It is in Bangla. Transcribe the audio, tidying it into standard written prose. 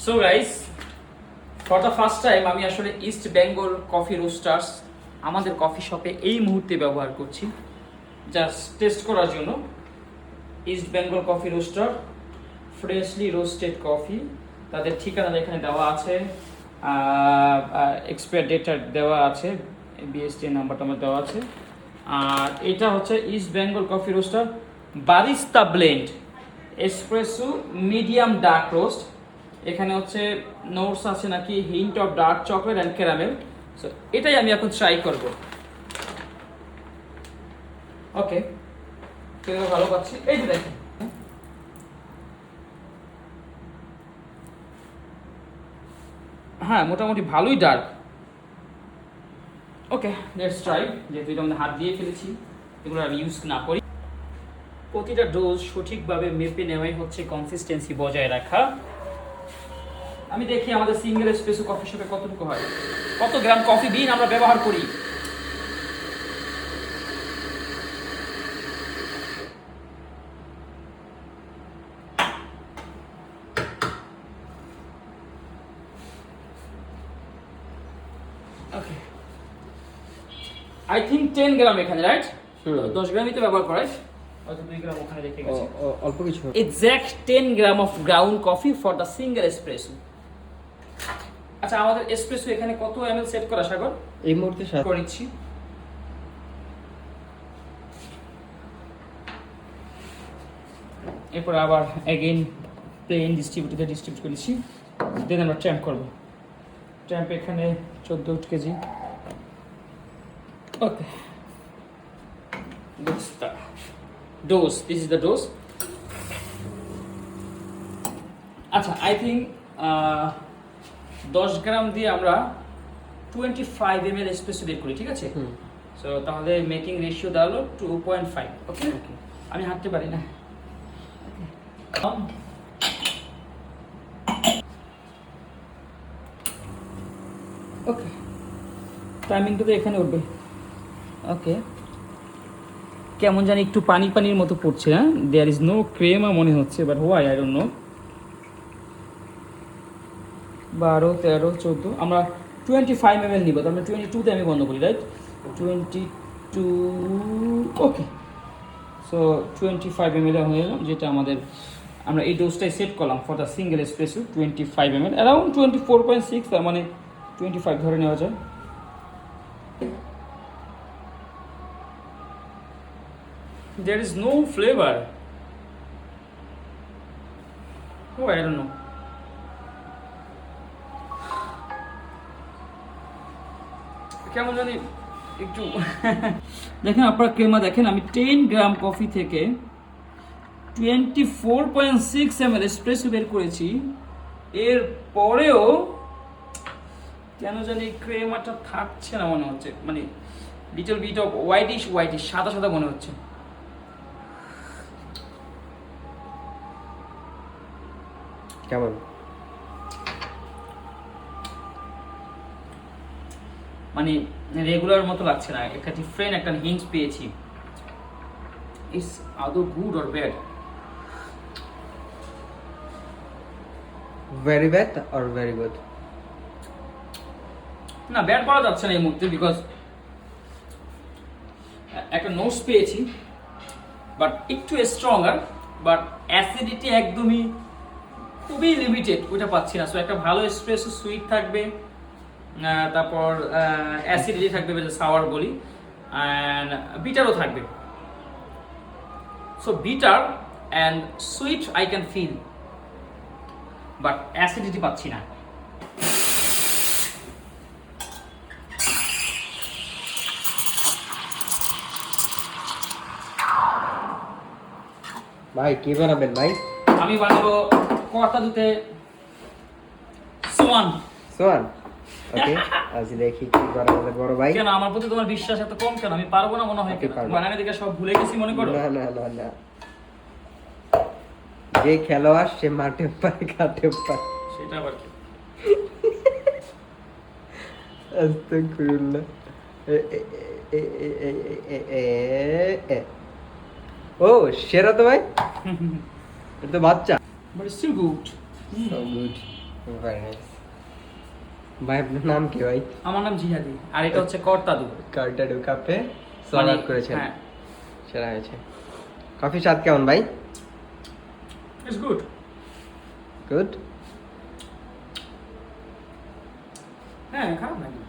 So guys, for the first time আমি আসলে ইস্ট বেঙ্গল কফি রোস্টার্স আমাদের কফি শপে এই মুহূর্তে ব্যবহার করছি, জাস্ট টেস্ট করার জন্য। East Bengal coffee roaster, freshly roasted coffee. তাদের ঠিকানা এখানে দেওয়া আছে, এক্সপায়ার ডেট দেওয়া আছে, বিএসটি নাম্বারটা আমার দেওয়া আছে। আর এটা হচ্ছে East Bengal coffee roaster barista blend espresso medium dark roast. এখানে হচ্ছে নোটস আছে নাকি hint of dark chocolate and caramel. So এটাই আমি এখন ট্রাই করব। ওকে, ভালো পাচ্ছি। এই যে দেখেন, হ্যাঁ মোটামুটি ভালোই ডার্ক। Okay, let's try. যেহেতু এটা আমাদের হাত দিয়ে ফেলেছি, এগুলো আমি ইউজ না করি। প্রতিটা ডোজ সঠিকভাবে মেপে নেওয়াই হচ্ছে কনসিস্টেন্সি বজায় রাখা। আমি দেখি আমাদের সিঙ্গেল এসপ্রেসো কফি শপে কতটুকু হয়, কত গ্রাম কফি বিন আমরা ব্যবহার করি। ওকে, আই থিঙ্ক 10 গ্রাম এখানে, রাইট? 10 গ্রামই তো ব্যবহার করাই, হয়তো 2 গ্রাম ওখানে রেখে গেছি। অল্প কিছু। Exact 10 gram of ground coffee for the single espresso. আচ্ছা, আমাদের এসপ্রেসো এখানে কত এমএল সেট করা সাগর? এই মুহূর্তে করেছি। এরপর আবার এগেইন প্লেন ডিস্ট্রিবিউটরে ডিস্ট্রিবিউট করেছি। দেন আমরা ট্যাম্প করব। ট্যাম্প এখানে 14 KG. Okay, dose, this is the dose. আচ্ছা, আই থিঙ্ক 10 গ্রাম দিয়ে আমরা 25 ml এসপ্রেসো বের করি, ঠিক আছে? সো তাহলে মেকিং রেশিও দাঁড়ালো 2.5। ওকে, আমি হাঁটতে পারি না। ওকে, টাইমিংটা তো এখানে উঠবে। ওকে, কেমন জানি একটু পানি পানির মতো পড়ছে, হ্যাঁ? দেয়ার ইজ নো ক্রেমা মনে হচ্ছে, but why I don't know. 12, 13, 14, আমরা 25 ml নিব, তার মানে 22-তে আমি বন্ধ করি, রাইট? 22। ওকে, সো 25 ml হয়ে গেল, যেটা আমাদের আমরা এই ডোজটাই সেট করলাম for the single espresso. 25 ml, around 24.6, তার মানে 25 ধরে নেওয়া যায়। There is no flavor. Oh, I don't know. কেমন জানি একটু দেখেন, আপনারা ক্রেমা দেখেন। আমি 10 গ্রাম কফি থেকে 24.6 ml এসপ্রেসো বের করেছি। এর পরেও কেন জানি ক্রেমাটা থাকছে না মনে হচ্ছে, মানে লিটল বিট অফ হোয়াইটিশ সাদা সাদা মনে হচ্ছে। কেমন? মানে রেগুলার মতো লাগছে না, একটা ডিফারেন্ট একটা হিন্ট পেয়েছি। ইটস আদৌ good or bad? Very bad or very good? না, ব্যাড বলা যাচ্ছে না এই মুহূর্তে, বিকজ একটা নোটস পেয়েছি, বাট একটু স্ট্রঙ্গার, বাট অ্যাসিডিটি একদমই খুবই লিমিটেড, ওইটা পাচ্ছি না। সো একটা ভালো এসপ্রেসো সুইট থাকবে, তারপর অ্যাসিডিটি থাকবে, সাওয়ার বলি, অ্যান্ড বিটারও থাকবে। So bitter and sweet I can feel, but acidity পাচ্ছি না। ভাই কি বানাবেন ভাই? আমি বানাবো কর্তা দুতে সোয়ান। সোয়ান? ওকে, আজ দেখি কি বানাবেন বড় ভাই। কেন আমার প্রতি তোমার বিশ্বাস এত কম কেন? আমি পারবো না মনে হয়? বানানো দেখে সব ভুলে গেছি মনে করো? না না না না, যে খেলোয়াড় সে মাঠে পায় ঘাটে পায়। সেটা আবার কি? আস্তাগফিরুল্লাহ। ও সেরা তো ভাই, এটা তো বাচ্চা। But still good. So good. Very nice. ভাই আপনার নাম কি ভাই? আমার নাম জিহাদি, আর এটা হচ্ছে কর্তাদু। কার্টাডু কাপে মানে, সালাদ করেছেন, হ্যাঁ, সেরা হয়েছে। কফি স্বাদ কেমন ভাই? It's good. গুড। হ্যাঁ, খারাপ নাকি?